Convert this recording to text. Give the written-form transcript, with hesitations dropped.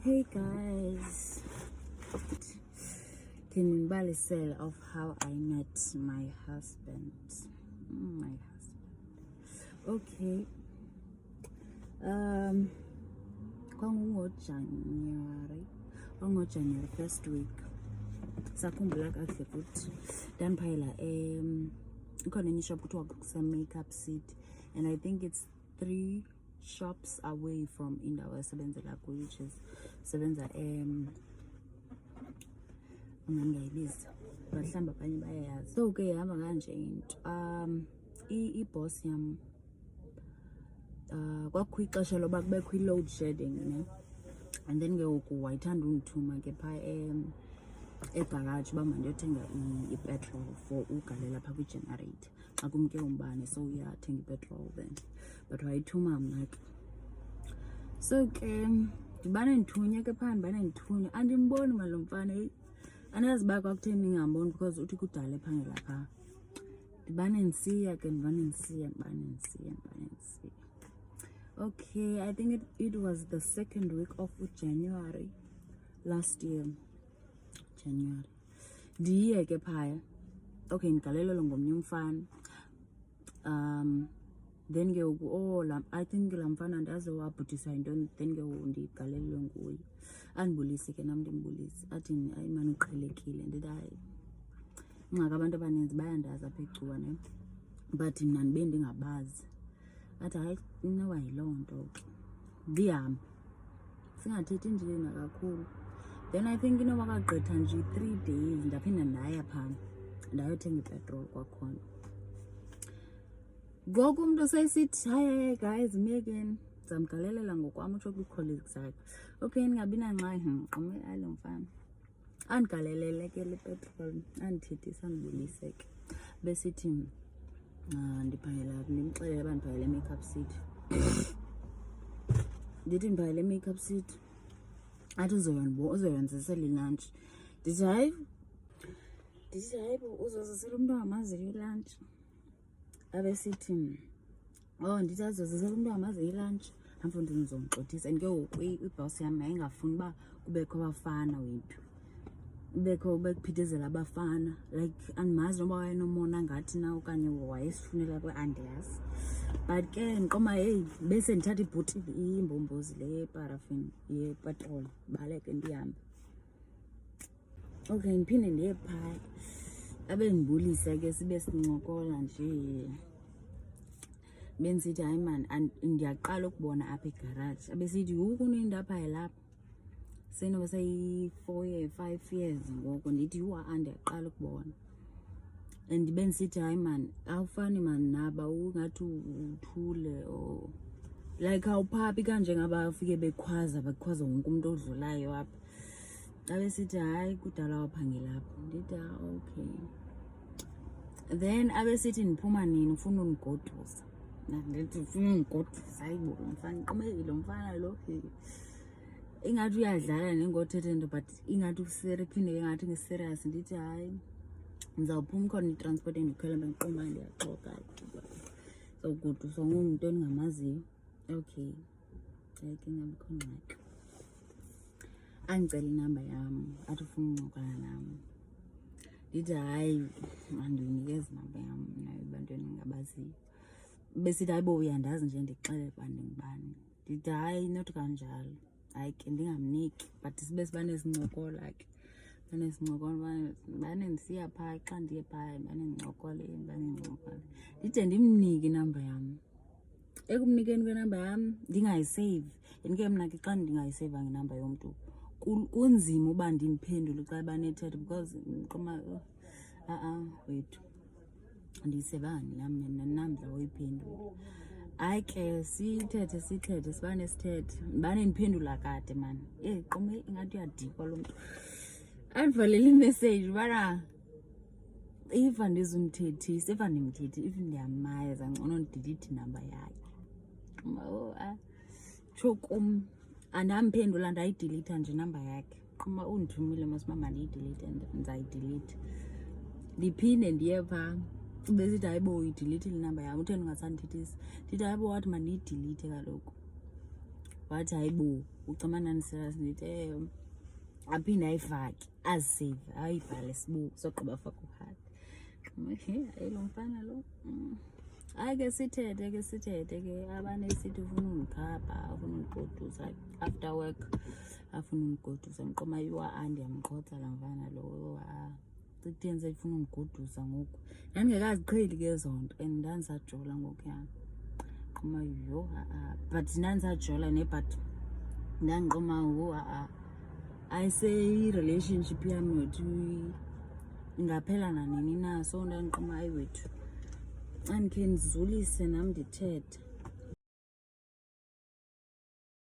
Hey guys, can you say of how I met my husband? Okay. January first week. Sakhumbula kahle futhi dandiphayela ikhona enye ishop kuthiwa kuseMakeup City, and I think it's 3 shops away from indawo esebenzela kuyo, which is sebenza ungangayibiza bahlamba abanye bayayazi. So ke hamba kanje into i-boss yam kwakho ixesha loba kubekho i-load shedding, ne? And then ke ngoku wayithanda undithuma ke phaa egarage uba mandiyothenga ipetrol for ugalela phaa kwi-generator xa kumke umbane, so uyathenga ipetrol then. But wayithuma mna ke, so ke ndibane ndithunya ke phaa, ndibane ndithunya andimboni malo mfana, andazi uba kwakutheni ndingamboni because uthi kudala ephangela phaa. Ndibane ndisiya ke, ndibane ndisiya. Okay, I think it was the 2nd week of January last year. January. Ndiye ke phaya. Okay, ndigalelelwe ngomnye umfana. Then ke I think la mfana ndaze wabhutisa into, then ke ndigalelelwe nguye. Andibulise ke nam ndimbulise. Athi ayi mani uqhelekile. Ndithi hayi. Ngaka abantu abaninzi bayandaza apha eCuwa, ne? But mna ndibe ndingabazi. Athi hayi inoba yiloo nto ke. Ndihambe. Singathethi nje nakakhulu. Then I think inoba kagqitha nje 3 days ndaphinda ndaya phaa ndayothenga ipetrol kwakhona. Ngoku umntu sesithi hayi guys myekeni, ndizamgalelela ngokwam utsho kwi-colleagues zakhe. Okay, ndingabi nangxaki qome alo mfana. Andigalelele ke le petrol, andithethisa ndibulise ke. Besithi ndiphangela ndimxelele uba ndiphangela eMakeup City. Ndithi ndiphangela eMakeup City. Athi uzoyenzisela ilunch. Ndithi hayi bo uzozisela umntu angamaziyo ilunch. Abesithi ndithi azozisela umntu angamaziyo ilunch, amfundi ndizomxothisa. And ke ngoku i-boss yam yayingafuni uba kubekho abafana wethu, bekuphithizela abafana, like andimazi noba wayenomona ngathi na okanye wayesifunela kwe-andiyazi. But ke ndiqoma heyi bese ndithatha ibhotile imbombozi le yeparafini yepetrol baleke ndihambe. Okay, ndiphinde ndiye phaa abe ndibulisa ke, sibe sincokola nje. Bendisithi hayi mani ndiyaqala ukubona apha egaraji. Abesithi kunento apha yalapha senoba sayi-5 years ngoku. Ndithi ndiyaqala ukubona. And bendisithi hayi mani awufani mani naba, ungathi uthule or like awuphaphi kanje ngaba ufike bekhwaza wonke umuntu odlulayo apha. Abesithi hayi kudala waphangela apha. Ndithi okay. Then abesithi ndiphuma nini, ufuna undigodusa. Ndithi ufuna undigodusa, hayi bo mfana iqomekile mfana lo. Ingathi uyadlala nengothethe nto, but ingathi phinde ingathi nge-serious. Ndithi hayi ndizawuphuma, khona i-transport endikhwela bendiqomba ndiyaxoka sogoduswa ngumntu endingamaziyo. Okay, ke ngabikho ngxaki. Andicela inamba yam, athi ufuna uncokola nam. Ndithi hayi andinikeza inamba yam nayo ebantwini endingabaziyo. Besithi hayi bo uyandazi nje ndixelele uba ndingubani. Ndithi hayi not kanjalo, hayi ke ndingamniki, but sibe sibane sincokola ke. Bane ndisiya phaa, xa ndiye phaa bane ndincokole. Ndide ndimnike inamba yam. Ekumnikeni kwenamba yam ndingayiseyivi. And ke mna ke xa ndingayiseyivanga inamba yomntu kunzima uba ndimphendule xa banethetha, because ndiqoma wethu ndiyisebani nam namdla woyiphendula. Hayi ke sithethe sibane sithethe, ndibane ndiphendula kade mani. Qome ingathi uyadikwa lo mntu. Andivalele imessage ubana if andizumthethisa, if andimthethi, if ndiyamaza ngcono ndidelete inamba yakhe. Tsho kum andamphendula ndayidelita nje inamba yakhe. Qoma undithumile masiba mandiyidelete, ndizayidelete. Ndiphinde ndiye phaa besithi hayi bo uyidelete inamba yam, utheni ungasandithethisa. Ndithi hayi bo wathi mandiyidelete kaloku. wathi hayibo ucamana niserious ndithi aphinde ayifake azisave ayibhale sibuku sogqiba faka uhard hayi lo mfana lo hayi ke sithethe ke abanesithi ufuna undikhapha afuna undigodusa after work afuna undigodusa mqoma yiwa ndiyamqhotsa la mfana lo cikutheni ifuna undigodusa ngoku ndandingekaziqheli ke zonto and ndandisajola ngoku yam qoma yo but ndandisajola but ndandiqoma ayise-relationship yami wethu ingaphela nanini na so ndandiqoma hayi wethu andikhe ndizulise nam ndithethe